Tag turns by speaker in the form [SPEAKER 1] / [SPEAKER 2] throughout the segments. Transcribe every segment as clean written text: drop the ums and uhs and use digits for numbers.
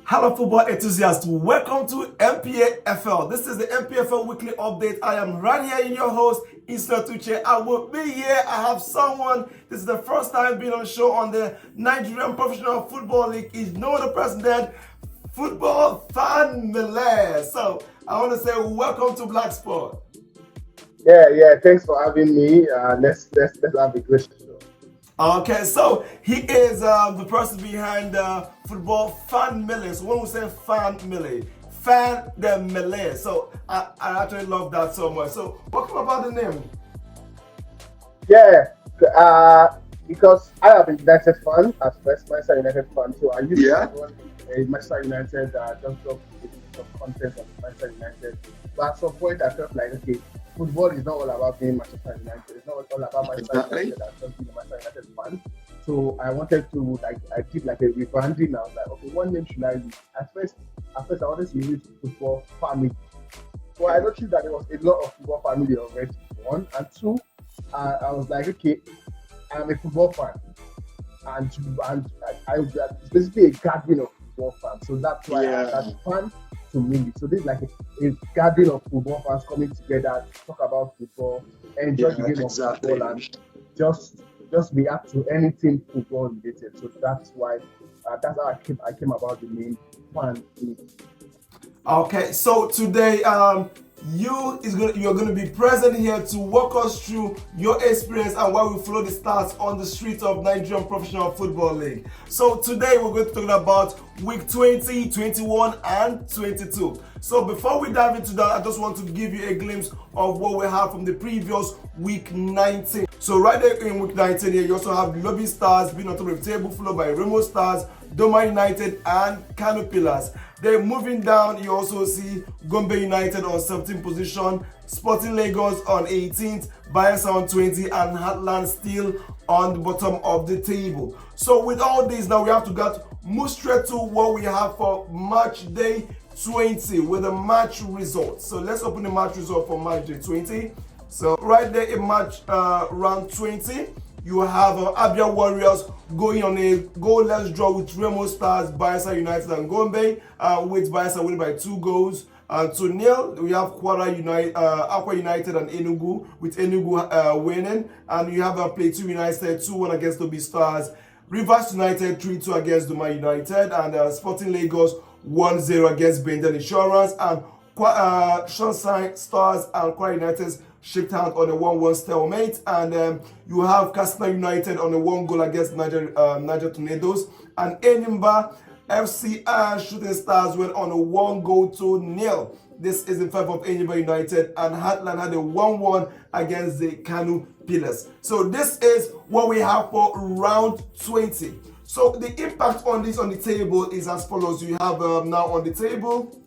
[SPEAKER 1] Hello football enthusiasts, welcome to NPFL. This is the NPFL Weekly Update. I am right here in your host, Isla Tuche. I will be here. I have someone, this is the first time being on the show on the Nigerian Professional Football League. He's no other president, football fan Malay. So I want to say welcome to Black Sport.
[SPEAKER 2] Yeah. Thanks for having me. Let's have a great show.
[SPEAKER 1] Okay, so he is the person behind football fan Malay. So when we say fan Malay, fan the Malay. So I actually love that so much. So what come about the name?
[SPEAKER 2] Yeah, because I have a United fan at first, Manchester United fan. So I used to run a Manchester United just drop some content on Manchester United. But at some point, I felt like, okay, football is not all about being Manchester United. It's not all about Manchester United. I'm just being a Manchester United fan. So I wanted to I did like a rebranding. I was like, okay, what name should I use? At first I wanted to use football family. So I noticed that there was a lot of football family already. One and two, I was like, okay, I'm a football fan, and it's basically a gathering of football fans. So that's why I had fan to me. So this is like a gathering of football fans coming together to talk about football, enjoy the game of football, and just react to anything football related. So that's why that's how I came about the name Fan League.
[SPEAKER 1] Okay, so today you're going to be present here to walk us through your experience and why we follow the stars on the streets of Nigerian Professional Football League. So today we're going to talk about week 20, 21 and 22. So before we dive into that, I just want to give you a glimpse of what we have from the previous week 19. So right there in week 19 here, you also have Lobby Stars being on top of the table, followed by Remo Stars, Doma United and Kano Pillars. Then moving down, you also see Gombe United on 17th position, Sporting Lagos on 18th, Bayelsa on 20, and Heartland still on the bottom of the table. So with all this, now we have to move straight to what we have for match day 20 with the match results. So let's open the match result for match day 20. So right there in match round 20, you have Abia Warriors going on a goalless draw with Remo Stars, Bayelsa United and Gombe, with Bayelsa winning by 2 goals to nil. We have Aqua United and Enugu, with Enugu winning. And you have Plateau United 2-1 against Lobby Stars, Rivers United 3-2 against Doma United, and Sporting Lagos 1-0 against Benden Insurance, and Sunshine Stars and Kwara United shaked hand on a 1-1 stalemate, and you have Katsina United on a 1-goal against Niger Tornadoes, and Enyimba FC and Shooting Stars went on a 1-0. This is in favor of Enyimba United, and Heartland had a 1-1 against the Kano Pillars. So this is what we have for round 20. So the impact on this on the table is as follows. You have now on the table,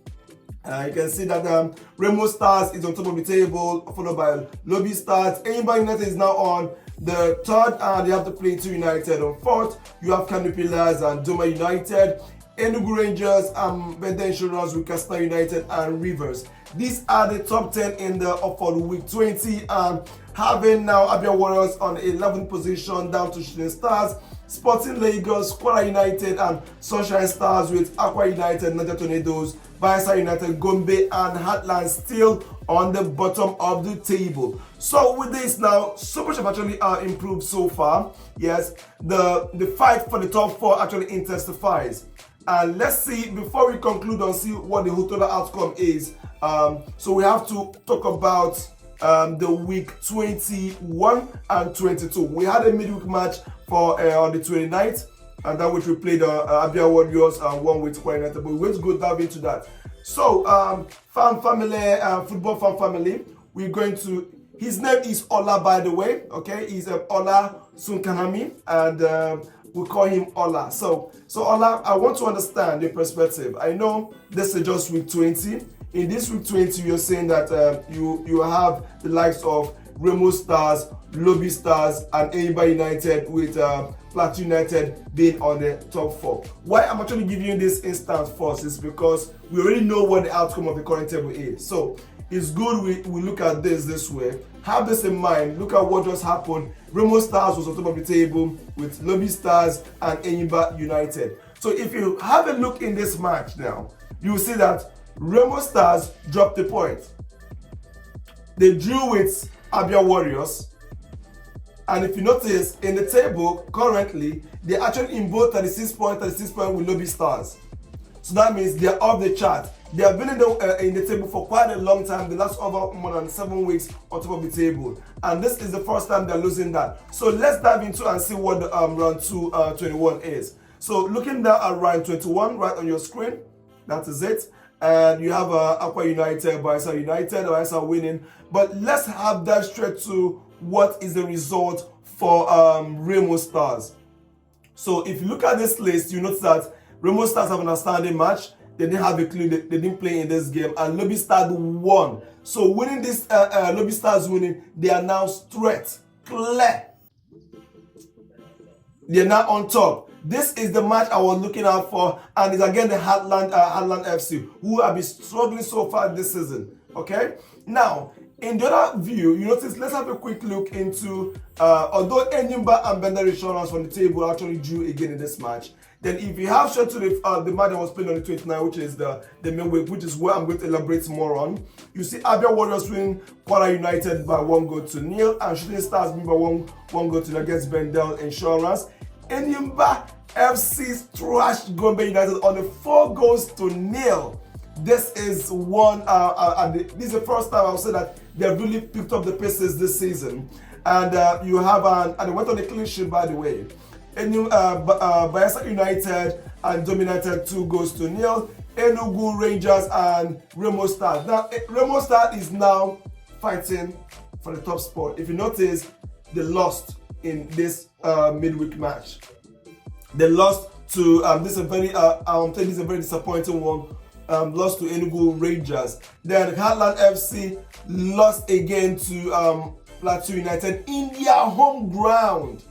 [SPEAKER 1] you can see that Remo Stars is on top of the table, followed by Lobby Stars. Enyimba United is now on the third, and you have to play Plateau United on fourth. You have Kano Pillars and Doma United, Enugu Rangers, Benden Insurance with Katsina United and Rivers. These are the top 10 in the for week 20. Having now Abia Warriors on 11th position down to Shooting Stars, Sporting Lagos, Kwara United and Sunshine Stars with Aqua United, Niger Tornadoes, Bayelsa United, Gombe and Heartland still on the bottom of the table. So with this now, so much have actually improved so far. Yes, the fight for the top 4 actually intensifies. And let's see, before we conclude and see what the total outcome is, so we have to talk about the week 21 and 22. We had a midweek match for on the 29th, and that which we played Abia Warriors and won with Kwara United, but we went to go dive into that. So football fan family, we're going to, his name is Ola, by the way, okay? He's Ola Sunkanami, and we call him Ola. So Ola, I want to understand your perspective. I know this is just week 20. In this week 20, you're saying that you have the likes of Remo Stars, Lobby Stars, and Enyimba United with Plateau United being on the top 4. Why I'm actually giving you this instance first is because we already know what the outcome of the current table is. So it's good we look at this way. Have this in mind. Look at what just happened. Remo Stars was on top of the table with Lobby Stars and Enyimba United. So if you have a look in this match now, you will see that Remo Stars dropped a point. They drew with Abia Warriors. And if you notice, in the table, currently, they're actually in both 36 points with Lobby Stars. So that means they're off the chart. They have been in the table for quite a long time, the last over more than 7 weeks on top of the table. And this is the first time they're losing that. So let's dive into and see what the round 21 is. So looking down at round 21, right on your screen, that is it. And you have Aqua United, Bayelsa United, Bayelsa winning. But let's have that straight to what is the result for Remo Stars. So if you look at this list, you notice that Remo Stars have an outstanding match. They didn't have a clue. They didn't play in this game, and Lobby Stars won. So winning this, Lobby Stars winning, they are now straight, clear. They're now on top. This is the match I was looking out for, and it's again the Heartland FC, who have been struggling so far this season. Okay, now in the other view, you notice. Let's have a quick look into although Enyimba and Bender Insurance from the table actually drew again in this match. Then if you have shot to the match that was played on the 29th, which is the main week, which is where I'm going to elaborate more on, you see Abia Warriors winning Kwara United by 1-0, and Shooting Stars win by 1-0 against Bendel Insurance. Enyimba FC trashed Gombe United on the 4-0. This is one, this is the first time I'll say that they've really picked up the paces this season. And you have and they went on a clean sheet, by the way. Bayelsa United and dominated 2-0. Enugu Rangers and Remo Stars. Now, Remo Stars is now fighting for the top spot. If you notice, they lost in this midweek match. They lost to this is a very this is a very disappointing one. Lost to Enugu Rangers. Then Heartland FC lost again to Plateau United in their home ground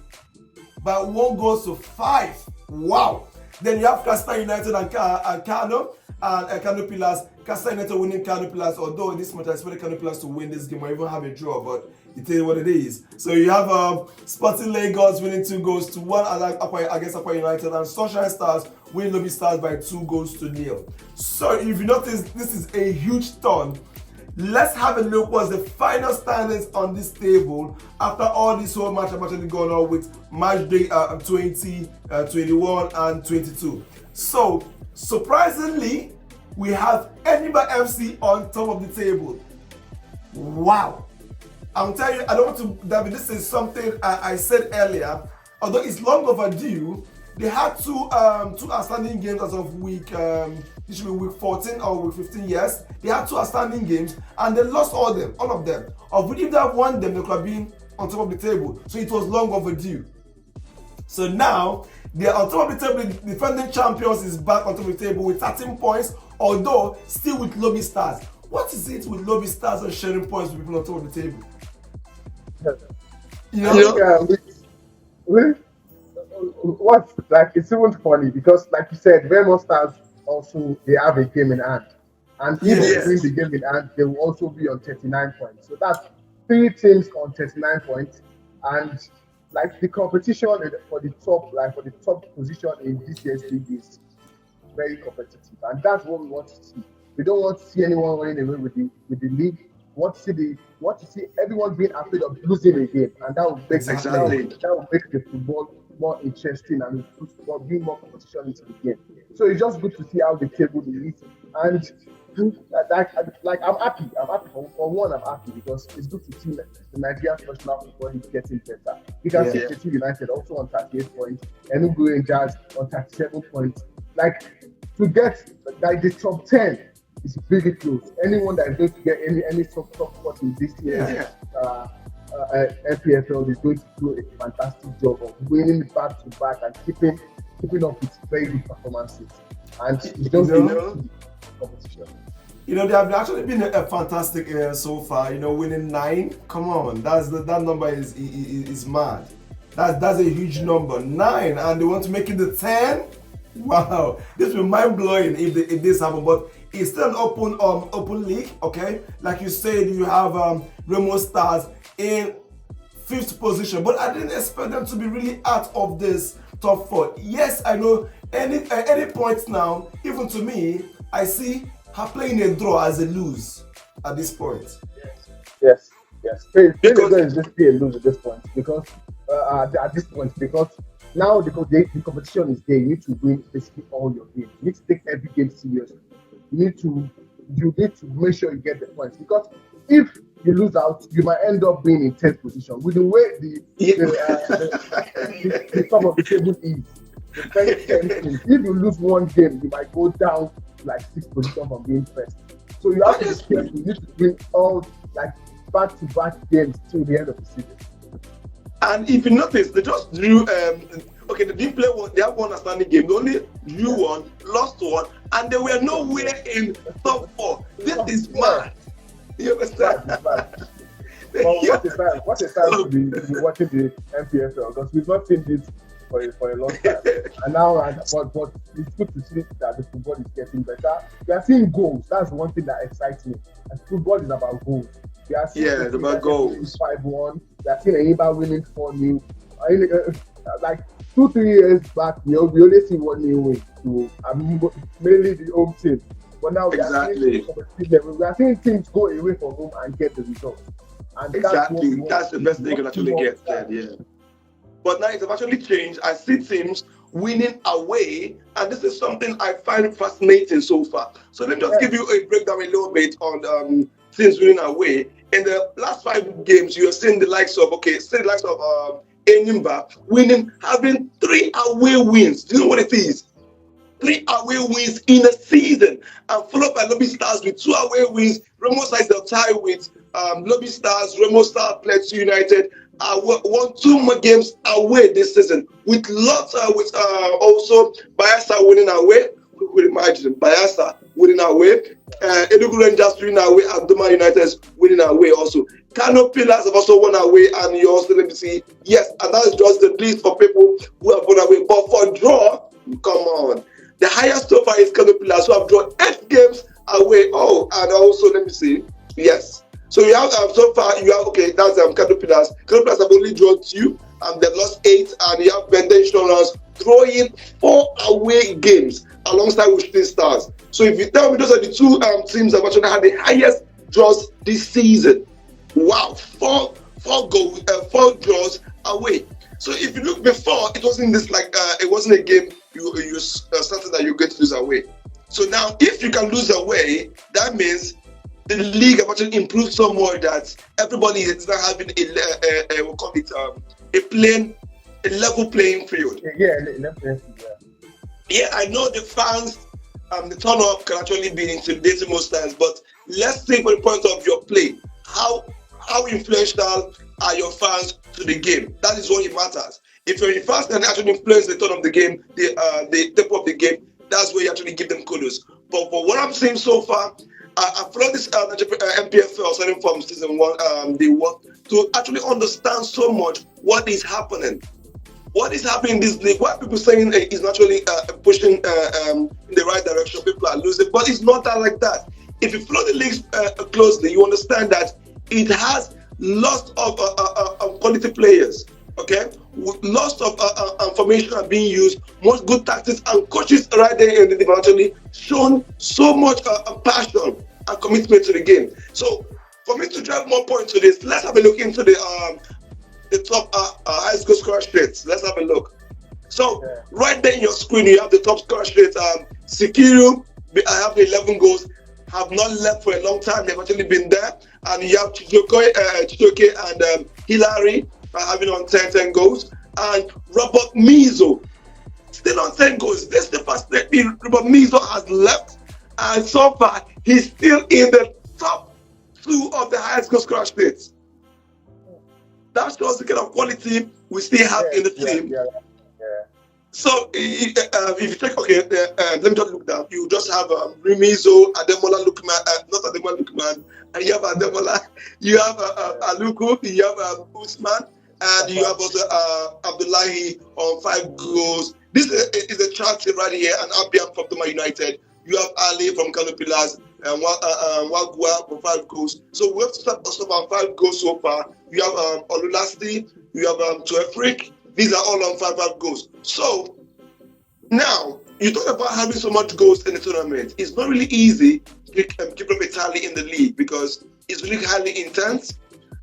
[SPEAKER 1] by 1-5. Wow. Then you have Castor United and Kano and Kano Pillars. Castor United winning Kano Pillars, although this match I expected Kano Pillars to win this game or even have a draw, but it is what it is. So you have Sporting Lagos winning 2-1 against Aqua United, and Sunshine Stars winning Lobby Stars by 2-0. So if you notice, this is a huge turn. Let's have a look what's the final standings on this table after all this whole match have actually gone on with match day 20, 21 and 22. So surprisingly, we have Enyimba FC on top of the table. Wow. I'm telling you, I don't want to dive in. This is something I said earlier. Although it's long overdue, they had two outstanding games as of week, this should be week 14 or week 15 years. They had two outstanding games and they lost all of them. Of which if they had won them, they could have been on top of the table. So it was long overdue. So now, they're on top of the table. The defending champions is back on top of the table with 13 points, although still with Lobby Stars. What is it with Lobby Stars and sharing points with people on top of the table? You know?
[SPEAKER 2] What's like, it's even funny because, like you said, Remo Stars also they have a game in hand, and if they win the game in hand, they will also be on 39 points. So that's 3 teams on 39 points, and like the competition for the top position in this year's league is very competitive, and that's what we want to see. We don't want to see anyone running away with the league. We want to see everyone being afraid of losing a game, and that will make that will make the football more interesting and bring more competition into the game. So it's just good to see how the table is, and like I'm happy. For one, I'm happy because it's good to see that the Nigerian professional football is getting better. You can see Plateau United also on 38 points, Enugu Rangers on 37 points. Like to get like the top 10 is really close. Anyone that is going to get any top spot in this year. NPFL is going to do a fantastic job of winning back to back and keeping up with very good performances. And it's just competition.
[SPEAKER 1] You know, they have actually been a fantastic year so far. You know, winning 9. Come on, that number is mad. That's a huge number, 9, and they want to make it the 10. Wow, this will be mind blowing if this happens. But it's still an open league, okay? Like you said, you have Remo Stars in fifth position, but I didn't expect them to be really out of this top four. Yes, I know any point now, even to me, I see her playing a draw as a lose at this point.
[SPEAKER 2] Yes, yes. Because is basically a lose at this point because at this point because now the competition is there. You need to win basically all your games. You need to take every game seriously. You need to make sure you get the points because if you lose out, you might end up being in 10th position. With the way the top of the table is, the first 10 teams, if you lose one game, you might go down to like 6th position from being first. So you have to be careful. You need to win all like back-to-back games till the end of the season.
[SPEAKER 3] And if you notice, they just drew. They didn't play one. They have one outstanding game. They only drew one, lost one, and they were nowhere in top four. This is mad. You understand?
[SPEAKER 2] Well, what a time to be watching the NPFL because we've not seen this for a long time. And now, but it's good to see that the football is getting better. We are seeing goals. That's one thing that excites me. And football is about goals. We are seeing
[SPEAKER 3] it's about goals.
[SPEAKER 2] 5-1. We are seeing Enyimba winning 4-0. Like 2-3 years back, we only see 1-0 win to mainly the home team. But now we are seeing teams go away from home and get the result. And
[SPEAKER 3] that's the best thing you can actually get. Yeah. But now it's actually changed. I see teams winning away, and this is something I find fascinating so far. So let me just give you a breakdown a little bit on teams winning away. In the last 5 games, you are seeing the likes of Enyimba winning, having 3 away wins. Do you know what it is? 3 away wins in a season, and followed by Lobby Stars with 2 away wins. Remo Stars they'll tie with Lobby Stars. Remo Stars Pledge United won 2 more games away this season, with lots with also Bayelsa winning away. Who could imagine Bayelsa winning away? Enugu Rangers winning away, and Doma United winning away also. Kano Pillars have also won away, and you also let me see. Yes, and that is just the list for people who have won away. But for draw, come on. The highest so far is Kano Pillars, who have drawn 8 games away. Oh, and also let me see. Yes. So you have so far that's Kano Pillars. Kano Pillars have only drawn 2, and they've lost 8, and you have Bende Insurance throwing 4 away games alongside with Shooting Stars. So if you tell me those are the 2 teams that have actually had the highest draws this season. Wow, 4 goals, 4 draws away. So if you look before, it wasn't this it wasn't a game you started that you get to lose away. So now, if you can lose away, that means the league have actually improved so much that everybody is now having a level playing field. Yeah, I know the fans, the turn up can actually be intimidating most times, but let's think from the point of your play. How influential are your fans to the game? That is what it matters. If your fans can actually influence the turn of the game, the tempo of the game, that's where you actually give them kudos. But what I'm saying so far, I followed this NPFL starting from season 1, day 1, to actually understand so much what is happening. What is happening in this league? What people saying is naturally pushing in the right direction. People are losing, but it's not that like that. If you follow the leagues closely, you understand that it has lots of quality players. Okay, lots of formation are being used, most good tactics, and coaches right there in the team actually shown so much passion and commitment to the game. So, for me to drive more points to this, let's have a look into the top highest goal scorer rates. Let's have a look. So, right there in your screen, you have the top scorer rate. Sikiru, I have 11 goals. Have not left for a long time. They've actually been there. And you have Chijoke and Hilary having on 10 goals. And Robert Mizo still on 10 goals. This is the first time Robert Mizo has left. And so far, he's still in the top 2 of the highest goal scorer states. That shows the kind of quality we still have in the team. So if you check, let me just look down. You just have Remizo, Ademola Lukman, not Ademola Lukman, and you have Ademola, you have Aluku, you have Usman, and you have also Abdullahi on 5 goals. This is a chart right here, and Abiam from Doma United. You have Ali from Kano Pillars, Wagua for 5 goals. So we have to start on 5 goals so far. We have Olulasti, we have Tuefrik. These are all on 5 goals. So now you talk about having so much goals in the tournament. It's not really easy to keep up a tally in the league because it's really highly intense.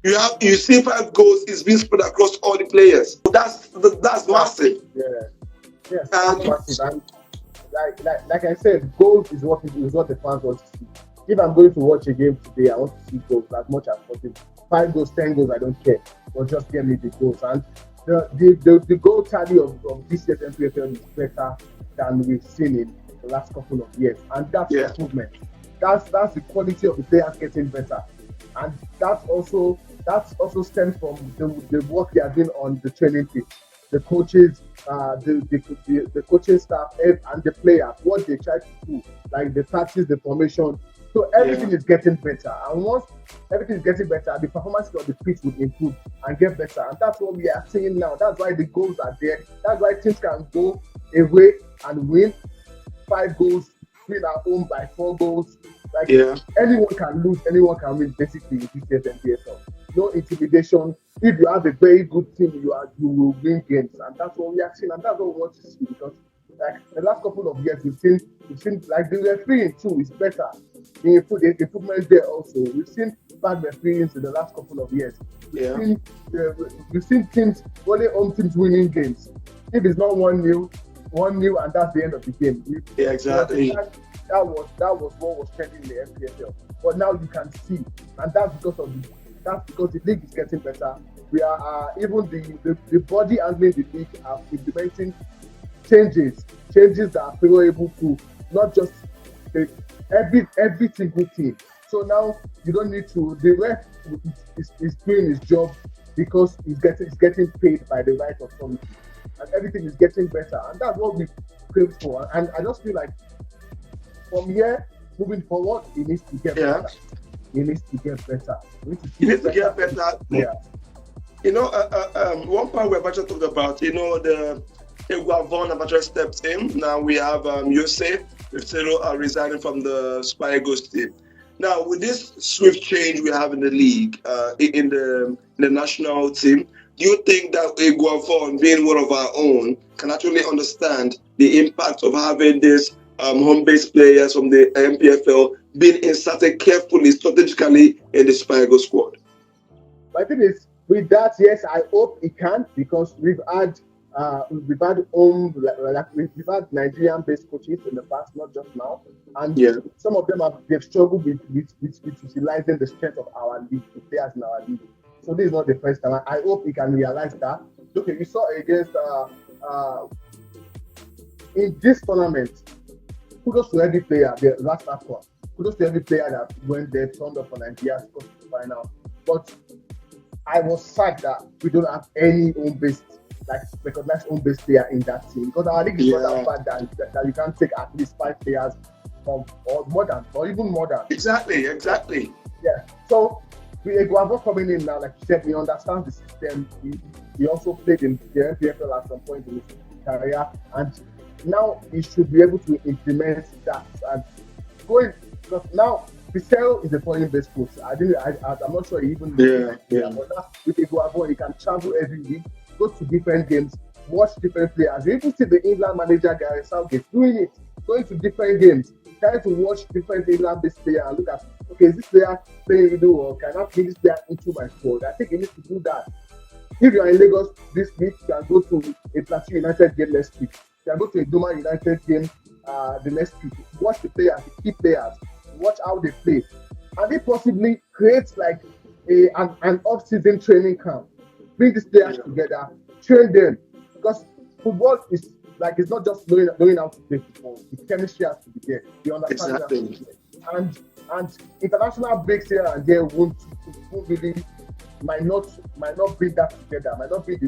[SPEAKER 3] You see 5 goals is being spread across all the players. That's massive.
[SPEAKER 2] Yeah, massive. And like I said, goals is what the fans want to see. If I'm going to watch a game today, I want to see goals as much as possible. 5 goals, 10 goals, I don't care. But just get me the goals. And the goal tally of this year's NPFL is better than we've seen in the last couple of years. And that's improvement. That's the quality of the players getting better. And that also stems from the work they are doing on the training pitch. The coaches, the coaching staff, and the players, what they try to do, like the tactics, the formation. So everything is getting better. And once everything is getting better, the performance of the pitch will improve and get better. And that's what we are seeing now. That's why the goals are there. That's why teams can go away and win 5 goals, win at home by 4 goals. Anyone can lose, anyone can win basically in this year's NPFL. No intimidation. If you have a very good team, you will win games, and that's what we are seeing, and that's what we want to see. Because like the last couple of years, we've seen like the refereeing too is better. The improvement there also. We've seen bad refereeing in the last couple of years. We've seen teams, only home teams winning games. If it's not 1-0, and that's the end of the game.
[SPEAKER 3] Exactly.
[SPEAKER 2] That was what was trending in the NPFL. But now you can see, and that's because the league is getting better. We are even the body handling the league are implementing changes that are favorable to not just every single team. So now you don't need to. The ref is doing his job because he's getting paid by the right authority, and everything is getting better. And that's what we crave for. And I just feel like from here moving forward, it needs to get better. It needs to get better.
[SPEAKER 3] It needs to get better. Yeah. One part we're about to talk about, the Eguavon Abacha steps in. Now we have Yose Rifsero resigning from the Super Eagles team. Now, with this swift change we have in the league, in the national team, do you think that Eguavon, being one of our own, can actually understand the impact of having this home-based players from the NPFL being inserted carefully, strategically in the Super Eagles squad?
[SPEAKER 2] My thing is, with that, yes, I hope it can, because we've had Nigerian-based coaches in the past, not just now, and some of them they've struggled with utilizing the strength of our league, the players in our league. So this is not the first time. I hope he can realize that. Okay, we saw against in this tournament. Kudos to every player, the last one. Kudos to every player that went there, turned up for Nigeria, to the final. But I was sad that we don't have any recognized home-based player in that team, because our league is not that bad that you can take at least 5 players from or even more than.
[SPEAKER 3] Exactly.
[SPEAKER 2] Yeah. So with Eguavon coming in now, like you said, he understands the system. He also played in the NPFL at some point in his career, and now he should be able to implement that and going, because now Rifsero is a foreign-based coach. I'm not sure he even
[SPEAKER 3] but
[SPEAKER 2] now with Eguavon, he can travel every week, go to different games, watch different players. You even see the England manager Gary Southgate doing it, going to different games, trying to watch different England-based players and look at, okay, is this player playing or can I bring this player into my squad? I think he needs to do that. If you are in Lagos this week, you can go to a Plateau United game next week. You can go to a Doma United game the next week. Watch the players, the key players, watch how they play, and they possibly create like an off-season training camp. Bring these players together, train them, because football is like, it's not just knowing how to play football. The chemistry has to be there. The understanding has to be there. And international breaks here and there won't really might not bring that together, might not bring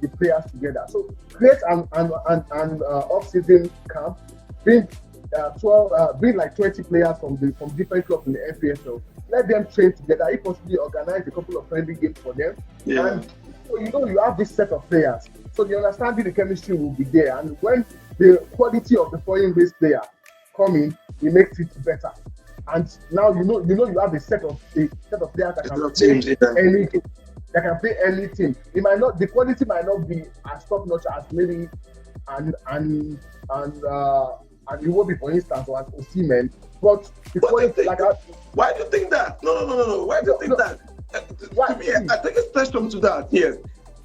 [SPEAKER 2] the players together. So create an off-season camp, bring like 20 players from different clubs in the NPFL. Let them train together. If possibly, organize a couple of friendly games for them. And so you have this set of players. So the understanding, the chemistry will be there. And when the quality of the foreign-based player come in, it makes it better. And now you have a set of players that can play any game. That can play anything. The quality might not be as top notch as maybe and it won't be, for instance, or as Osimhen. But the quality,
[SPEAKER 3] why do you think that? No. Why do you think that? To me, I think it's spectrum to that. Yes,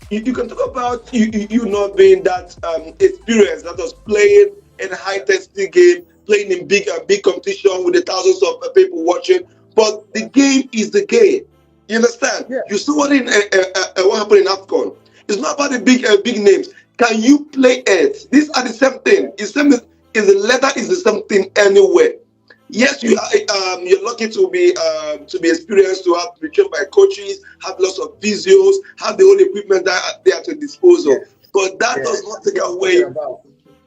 [SPEAKER 3] you can talk about you not being that experienced, that was playing in a high intensity game, playing in big competition with the thousands of people watching. But the game is the game. You understand?
[SPEAKER 2] Yeah.
[SPEAKER 3] You saw what happened in AFCON. It's not about the big names. Can you play it? These are the same thing. It's the letter is the same thing anywhere. Yes, you're lucky to be experienced, to be trained by coaches, have lots of physios, have the whole equipment that they are to dispose of. Yes. But that does not take away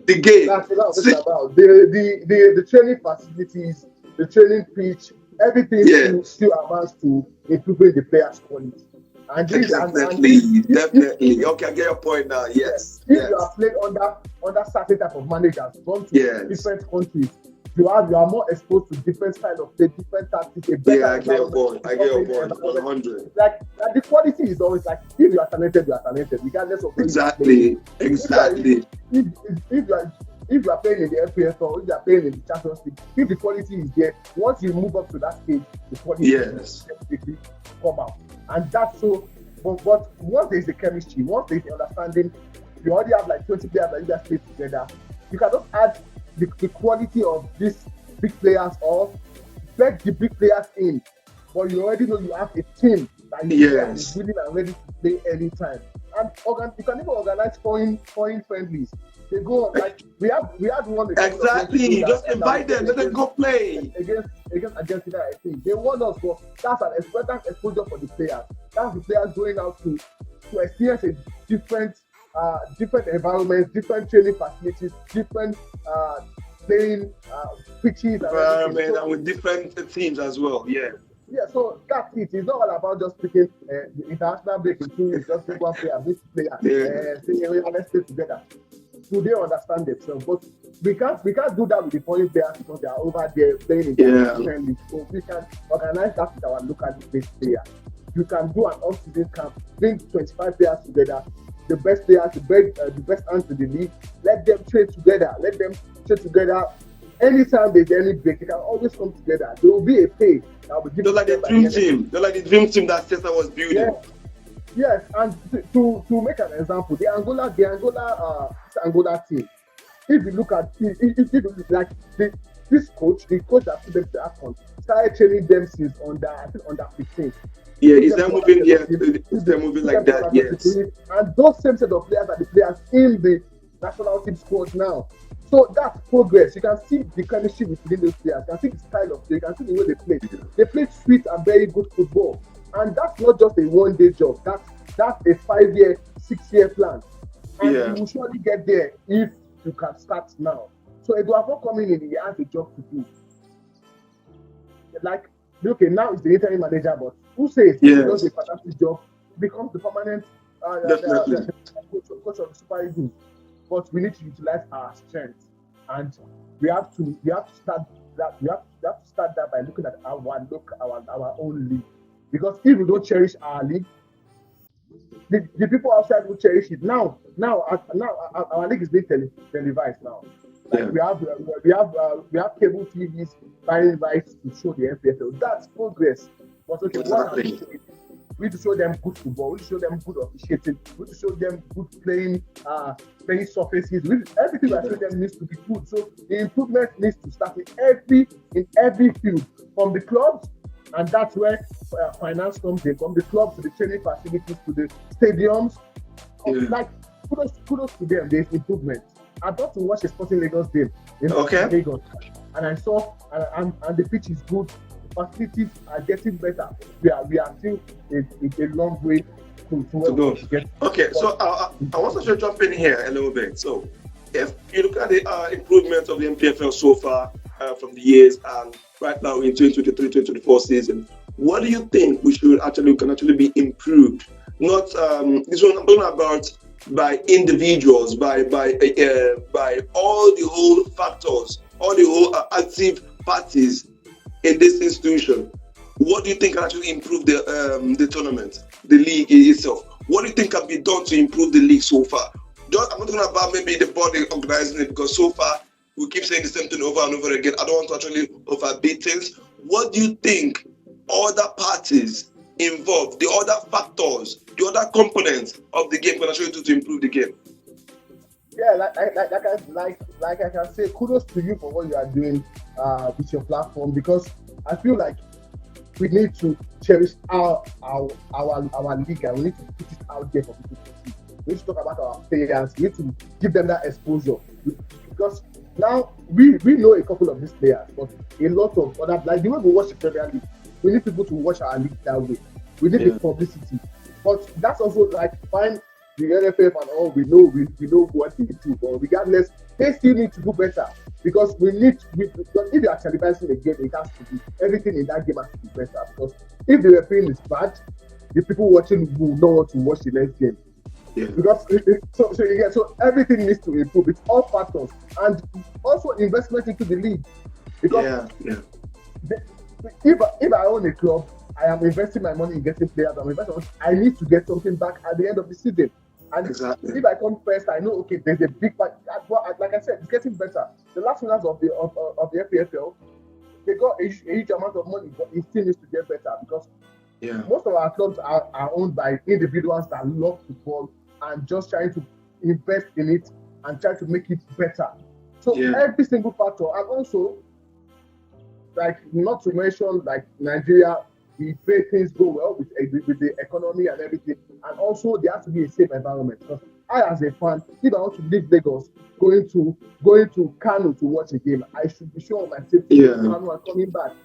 [SPEAKER 3] the game.
[SPEAKER 2] That's what it's about. The training facilities, the training pitch, everything still amounts to improving the players' quality. And
[SPEAKER 3] definitely. Okay, I get your point now. Yes.
[SPEAKER 2] If you are playing under certain type of managers, gone to different countries, you are more exposed to different style of play, different tactics.
[SPEAKER 3] I get your point. 100.
[SPEAKER 2] Like the quality is always like, if you are talented, regardless of
[SPEAKER 3] exactly.
[SPEAKER 2] If you are playing in the NPFL or if you are playing in the Champions League, if the quality is there, once you move up to that stage, the quality will come out. And that's so. But once there is the chemistry, once there is the understanding, you already have like 20 players that you guys play together. You can just add the quality of these big players or beg the big players in. But you already know you have a team that is willing and ready to play anytime. And you can even organize foreign friendlies. They go like we had one.
[SPEAKER 3] Exactly. Just invite them. Let them go play
[SPEAKER 2] against Argentina. I think they won us, but that's an important exposure for the players. That's the players going out to experience a different environments, different training facilities, different playing pitches
[SPEAKER 3] and with different teams as well.
[SPEAKER 2] Yeah, so that's it. It's not all about just picking the international break in 2 weeks, just pick one player, this player, saying, let's play together. Do they understand themselves? But we can't do that with the foreign players because they are over there playing in their friendly. So we can organize that with our locally based players. You can do an off-season camp, bring 25 players together, the best players, the best hands in the league. Let them train together. Anytime there's any break, they can always come together. There will be a pay.
[SPEAKER 3] They're like the dream team. They're like the dream team that Cesar was building.
[SPEAKER 2] Yes, and to make an example, the Angola team. If you look at this coach, the coach that put them to AFCON, started training them since under 15.
[SPEAKER 3] Yeah, is that moving? Yeah, is that moving like that? Yes.
[SPEAKER 2] And those same set of players are the players in the national team squad now. So that's progress. You can see the chemistry within those players. You can see the style of play. You can see the way they play. They play sweet and very good football. And that's not just a one-day job. That's a 5-year, 6-year plan. And you will surely get there if you can start now. So Eduardo coming in, he has a job to do. Like, okay, now it's the interim manager, but who says he does a fantastic job, becomes the permanent coach of the Super Eagles? But we need to utilize our strengths, and we have to start that. We have to start that by looking at our own league. Because if we don't cherish our league, the people outside will cherish it. Now our league is being televised now. Like we have cable TVs buying rights to show the NPFL. That's progress. But okay, we need to show them good football. We need to show them good officiating. We need to show them good playing surfaces. Everything that show them needs to be good. So the improvement needs to start in every field, from the clubs, and that's where finance comes in. From the clubs to the training facilities to the stadiums. Like kudos to them. There's improvement. I got to watch a Sporting Lagos game in Lagos, and I saw and the pitch is good. Facilities are getting better. We are still a long way to go.
[SPEAKER 3] Okay, so I want to jump in here a little bit. So, if you look at the improvement of the NPFL so far from the years and right now in 2023-2024 season, what do you think can actually be improved? Not this one I'm talking about by individuals, by all the whole factors, all the whole active parties. in this institution, what do you think can actually improve the tournament, the league itself? What do you think can be done to improve the league so far? I'm not talking about maybe the body organizing it, because so far we keep saying the same thing over and over again. I don't want to actually overbeat things. What do you think other parties involved, the other factors, the other components of the game can actually do to improve the game?
[SPEAKER 2] Yeah, like I can say, kudos to you for what you are doing with your platform, because I feel like we need to cherish our league, and we need to put it out there for people to see. We need to talk about our players. We need to give them that exposure, because now we know a couple of these players, but a lot of other, like the way we watch the Premier League, we need people to watch our league that way. We need the publicity, but that's also like fine. The NFF and all, we know what they do, but regardless, they still need to do better, because because if you are televising a game, it has to be, everything in that game has to be better, because if the refereeing is bad, the people watching will not want to watch the next game. Yeah. Because so everything needs to improve. It's all factors, and also investment into the league, because if I own a club, I am investing my money in getting players. I need to get something back at the end of the season. And if I come first, I know, okay, there's a big part. Like I said, it's getting better. The last winners of the NPFL, they got a huge amount of money, but it still needs to get better, because most of our clubs are owned by individuals that love football and just trying to invest in it and try to make it better. So every single factor, and also, like, not to mention, like, Nigeria, we pray things go well with the economy and everything, and also there has to be a safe environment. Because I, as a fan, if I want to leave Lagos, going to Kano to watch a game, I should be sure of my safety. Kano and coming back.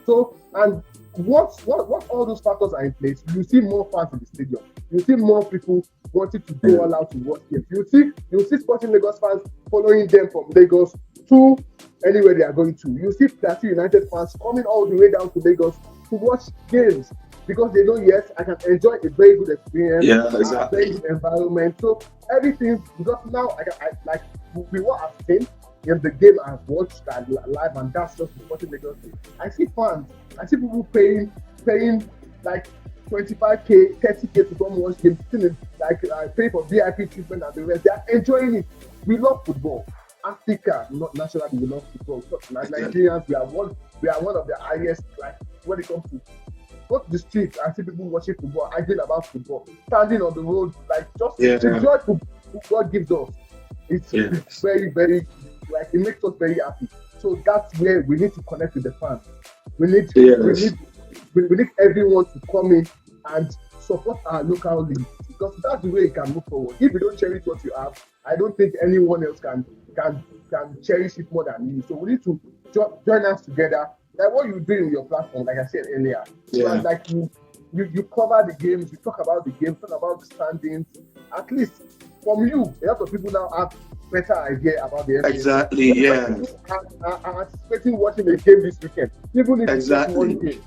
[SPEAKER 2] So, and once all those factors are in place, you see more fans in the stadium. You see more people wanting to go all out to watch games. You see Sporting Lagos fans following them from Lagos to anywhere they are going to. You see Plateau United fans coming all the way down to Lagos to watch games, because they know, yes, I can enjoy a very good experience, a very good environment. So everything, because now I like what I've seen in the game I've watched live, and that's just Sporting Lagos. I see fans, I see people paying like 25k, 30k to come watch games, like pay for VIP treatment and the rest. They are enjoying it. We love football. Africa, not nationally, we love football. Nigerians, we are one of the highest, like, when it comes to go to the streets and see people watching football, arguing about football, standing on the road, like, just enjoy football gives us. It's very, very, like, it makes us very happy. So that's where we need to connect with the fans. We need everyone to come in and support our local league, because that's the way it can move forward. If you don't cherish what you have, I don't think anyone else can cherish it more than you. So we need to join us together. Like what you do in your platform, like I said earlier. So like you cover the games, you talk about the games, talk about the standings. At least from you, a lot of people now have better idea about the NBA.
[SPEAKER 3] Exactly,
[SPEAKER 2] I'm anticipating watching the game this weekend. People need to watch one game,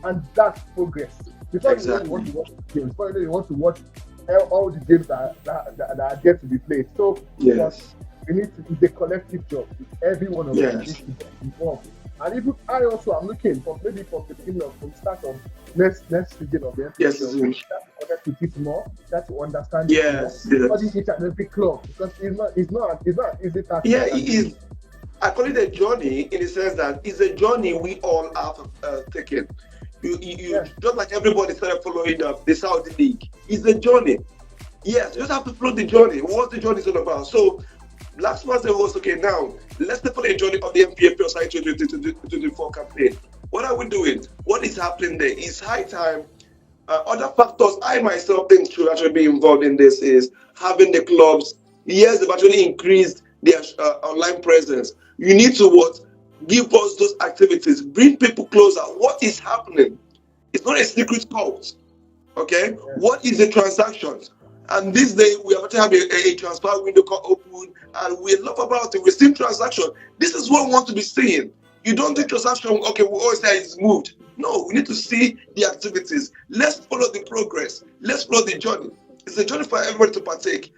[SPEAKER 2] and that's progress. Before you want to watch the games, before you want to watch all the games that are yet to be played. So we need to. It's a collective job. Every one of us needs to get involved. And even I also am looking for maybe from the beginning from the start of next season of the NFL, start to connect with it more, start to understand it more. Study each and every club, because it's not easy task.
[SPEAKER 3] Yeah, it is. I call it a journey in the sense that it's a journey we all have taken. You just like everybody started following the Saudi League. It's a journey. Yes, you just have to follow the journey. What the journey is all about. So last month it was okay. Now let's follow the journey of the NPFL side 2024 campaign. What are we doing? What is happening there? It's high time. Other factors I myself think should actually be involved in this is having the clubs. Yes, they've actually increased their online presence. You need to give us those activities, bring people closer. What is happening? It's not a secret cult. Okay? Yeah. What is the transactions? And this day we are having a transfer window open, and we love about it. We're seeing transaction. This is what we want to be seeing. You don't do transaction, okay, we always say it's moved. No, we need to see the activities. Let's follow the progress. Let's follow the journey. It's a journey for everybody to partake.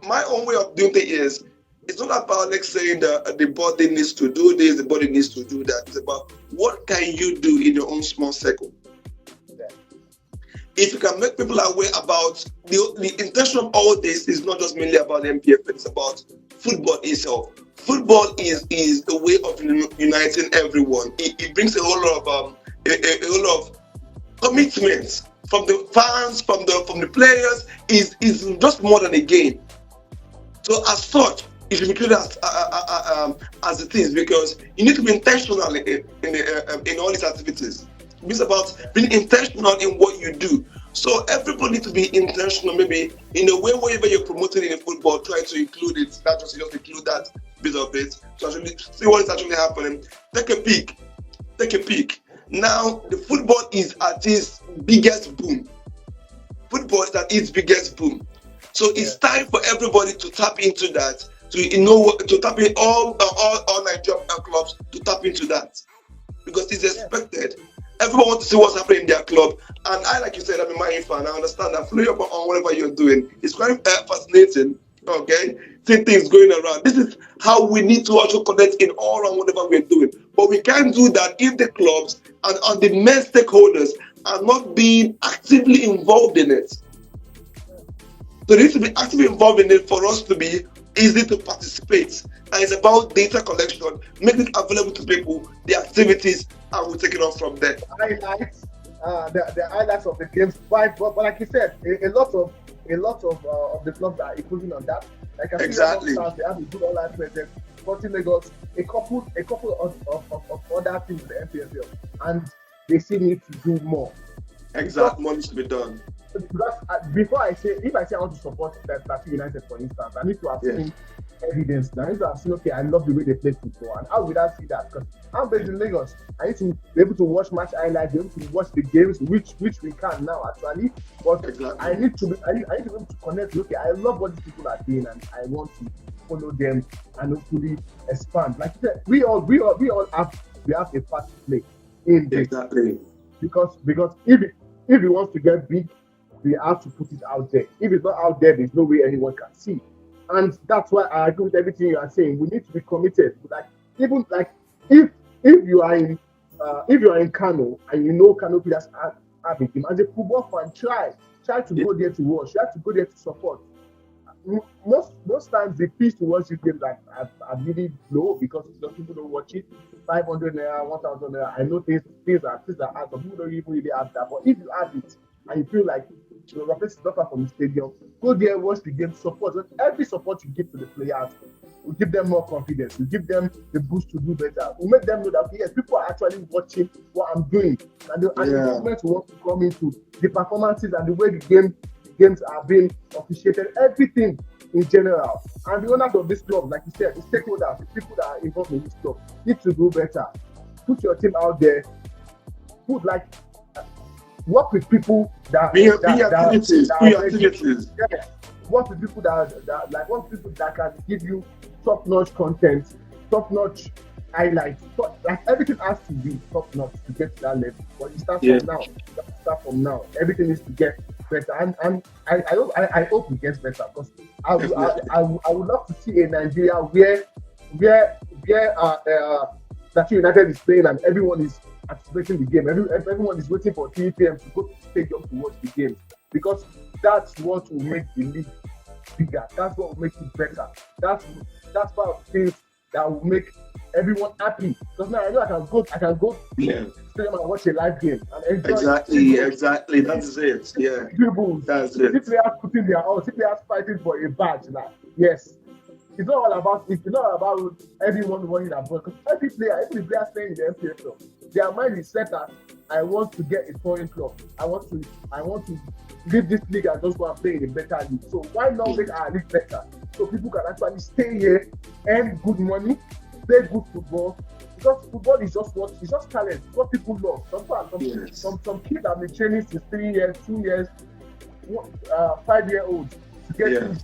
[SPEAKER 3] My own way of doing things is It's not about like saying that the body needs to do this, the body needs to do that. It's about what can you do in your own small circle.
[SPEAKER 2] Yeah.
[SPEAKER 3] If you can make people aware about the intention of all this is not just mainly about the NPFL, it's about football itself. Football is a way of uniting everyone. It brings a whole lot of a whole lot of commitment from the fans, from the players. Is just more than a game. So as such, it should be treated as it is, because you need to be intentional in all these activities. It's about being intentional in what you do. So everybody needs to be intentional, maybe in a way wherever you're promoting in football, try to include it, not just include that bit of it, to actually see what is actually happening. Take a peek. Now, the football is at its biggest boom. Football is at its biggest boom. So it's time for everybody to tap into that, to tap in all Nigerian clubs to tap into that, because it's expected. Everyone wants to see what's happening in their club, and I, like you said, I'm a Man U fan. I understand that. Follow up on whatever you're doing. It's quite fascinating. Okay, seeing things going around. This is how we need to also connect in all around whatever we're doing. But we can't do that if the clubs and the main stakeholders are not being actively involved in it. So they need to be actively involved in it for us to be easy to participate. And it's about data collection, make it available to people, the activities, and we'll take it on from there.
[SPEAKER 2] The highlights of the games. But like you said, a lot of the clubs are improving on that. Like I
[SPEAKER 3] Exactly.
[SPEAKER 2] Remo Stars, they have a good online presence. Sporting Lagos, a couple of other things in the NPFL, and they still need to do more.
[SPEAKER 3] Exactly, more needs to be done.
[SPEAKER 2] Because before if I say I want to support that United, for instance, I need to have seen evidence. I need to have seen, okay, I love the way they play football, and how would I see that? Because I'm based in Lagos. I need to be able to watch match highlights, be able to watch the games, which we can now actually. But I need to be able to connect. Okay, I love what these people are doing, and I want to follow them and hopefully expand. Like you said, we all have a part to play in this.
[SPEAKER 3] Exactly.
[SPEAKER 2] Because if it wants to get big, we have to put it out there. If it's not out there, there's no way anyone can see. And that's why I agree with everything you are saying. We need to be committed. Like even like if you are in Kano and you know Kano players have a team, as a football fan, try to go there to watch, try to go there to support. Most times the fees to watch these games are really low because some people don't watch it. 500 naira, 1,000 naira. I know things are hard, but people don't even really have that. But if you have it and you feel like your place is not far from the stadium, go there, watch the game, support. And every support you give to the players will give them more confidence, will give them the boost to do better, will make them know that yes, people are actually watching what I'm doing, and the movement will want to come into the performances and the way the games are being officiated, everything in general. And the owners of this club, like you said, the stakeholders, the people that are involved in this club, need to do better. Put your team out there. Work with people that
[SPEAKER 3] activities.
[SPEAKER 2] Work with people that can give you top-notch content, top-notch highlights. Like everything has to be top-notch to get to that level. But you start from now. Everything needs to get better, and I hope it gets better, because I would love to see a Nigeria where that United is playing and everyone is anticipating the game. Everyone is waiting for 3 p.m. to go to the stadium to watch the game, because that's what will make the league bigger. That's what will make it better. That's part of things that will make everyone happy. Because now I know I can go stadium and watch a live game and enjoy.
[SPEAKER 3] Exactly. That's it. Yeah.
[SPEAKER 2] Dribbles.
[SPEAKER 3] That's it.
[SPEAKER 2] See players putting their all. See players fighting for a badge. Now, yes. It's not all about everyone winning that ball. Because every player playing in the NPFL, their mind is set at, I want to get a foreign club. I want to leave this league and just go and play in a better league. So why not make our league better? So people can actually stay here, earn good money, play good football. Because football is just talent. It's what people love. Some kids have been training since 3 years, 2 years, 5-year-olds to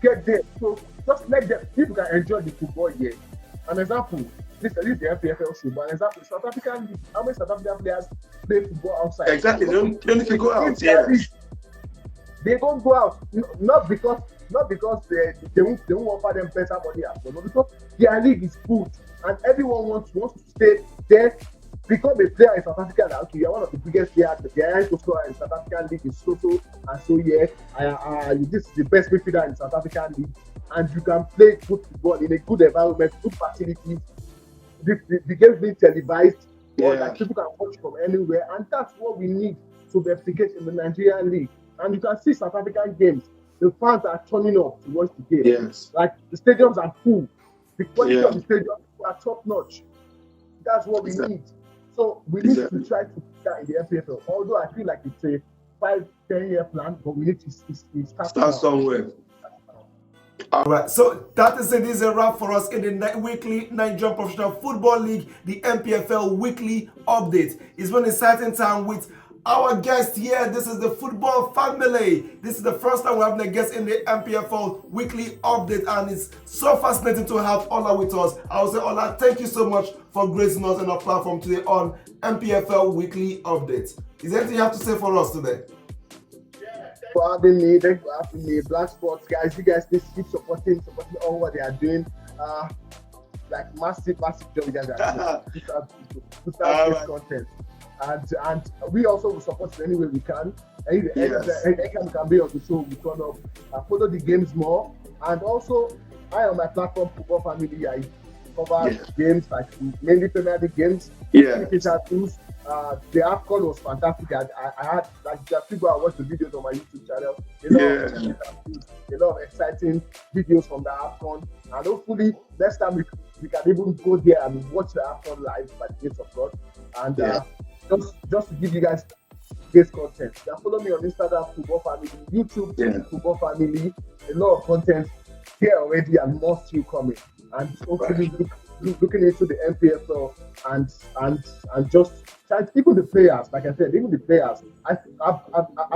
[SPEAKER 2] get there. So just let them, people can enjoy the football here. An example, this is the NPFL show, but an example, South African league, how many South African players play football outside?
[SPEAKER 3] Exactly, they don't need to go out.
[SPEAKER 2] They don't go out, not because Not because they won't offer them better money as well, but because their league is good and everyone wants to stay there, become a player in South Africa. That, okay, you're one of the biggest players. The highest scorer in South African league is so and so. Yeah, this is the best midfielder in South African league, and you can play good football in a good environment, good facilities. The game being televised, or that people can watch from anywhere, and that's what we need to replicate in the Nigerian league. And you can see South African games. The fans are turning up to watch the game.
[SPEAKER 3] Yes.
[SPEAKER 2] Like the stadiums are full. The quality of the stadiums are top notch. That's what we need. So we need to try to put that in the NPFL. Although I feel like it's a 5-10 year plan, but we need to start somewhere.
[SPEAKER 1] All right, so that is it. This is a wrap for us in the weekly Nigerian Professional Football League, the NPFL Weekly Update. It's been an exciting time with our guest here. This is the football family. This is the first time we're having a guest in the NPFL Weekly Update, and it's so fascinating to have Ola with us. I will say, Ola, thank you so much for gracing us on our platform today on NPFL Weekly Update. Is there anything you have to say for us today?
[SPEAKER 2] For having me, thanks for having me. Black Sports guys, you guys please keep supporting all what they are doing. Like massive job you guys are doing to start this content. And we also will support it any way we can. Anytime can be on the show, we turn up, follow the games more. And also, I on my platform, Football Family, I cover games like mainly Premier League games. The AFCON was fantastic. I had like people I watched the videos on my YouTube channel. A lot of exciting videos from the AFCON, and hopefully next time we can even go there and watch the AFCON live by the grace of God. And just to give you guys this content, you can follow me on Instagram, Football Family, YouTube, Football Family. A lot of content here already, and more still coming. And hopefully looking into the NPFL and just even the players, like I said, even the players. I've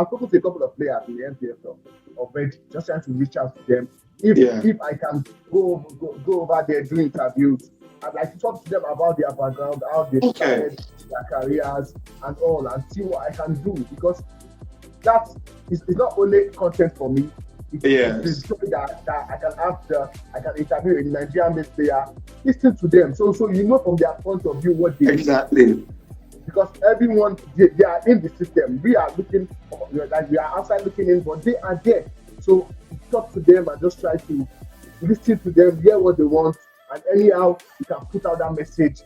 [SPEAKER 2] spoken to a couple of players in the NPFL already, just trying to reach out to them. If I can go over there, do interviews, I'd like to talk to them about their background, how they started their careers and all, and see what I can do, because that is not only content for me. It's something that I can interview a Nigerian player, listen to them, so you know from their point of view what they
[SPEAKER 3] need.
[SPEAKER 2] Because everyone they are in the system. We are looking like we are outside looking in, but they are there. So talk to them and just try to listen to them, hear what they want, and anyhow you can put out that message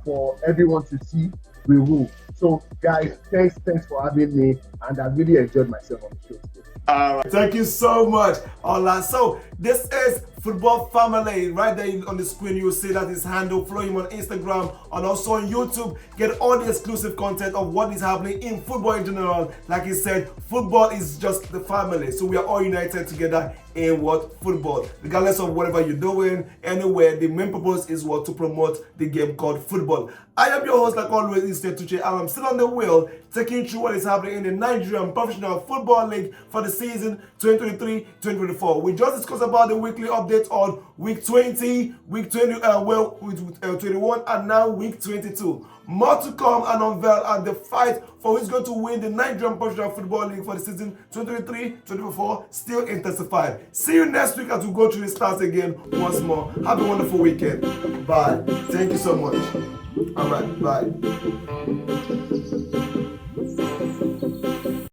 [SPEAKER 2] for everyone to see. We will. So guys, thanks for having me, and I really enjoyed myself on the show today.
[SPEAKER 1] All right. Thank you so much, Ola. So this is Football Family. Right there on the screen, you will see that his handle. Follow him on Instagram and also on YouTube. Get all the exclusive content of what is happening in football in general. Like he said, football is just the family. So we are all united together in what? Football. Regardless of whatever you're doing, anywhere, the main purpose is what? To promote the game called football. I am your host, like always, Tuche, and I'm still on the wheel, taking you through what is happening in the Nigerian Professional Football League for the season 2023-2024. We just discussed about the weekly update on week 20, week 21, and now week 22. More to come and unveil, and the fight for who's going to win the Nigerian Professional Football League for the season 2023-2024 still intensified. See you next week as we go through the stats again once more. Have a wonderful weekend. Bye. Thank you so much. All right. Bye.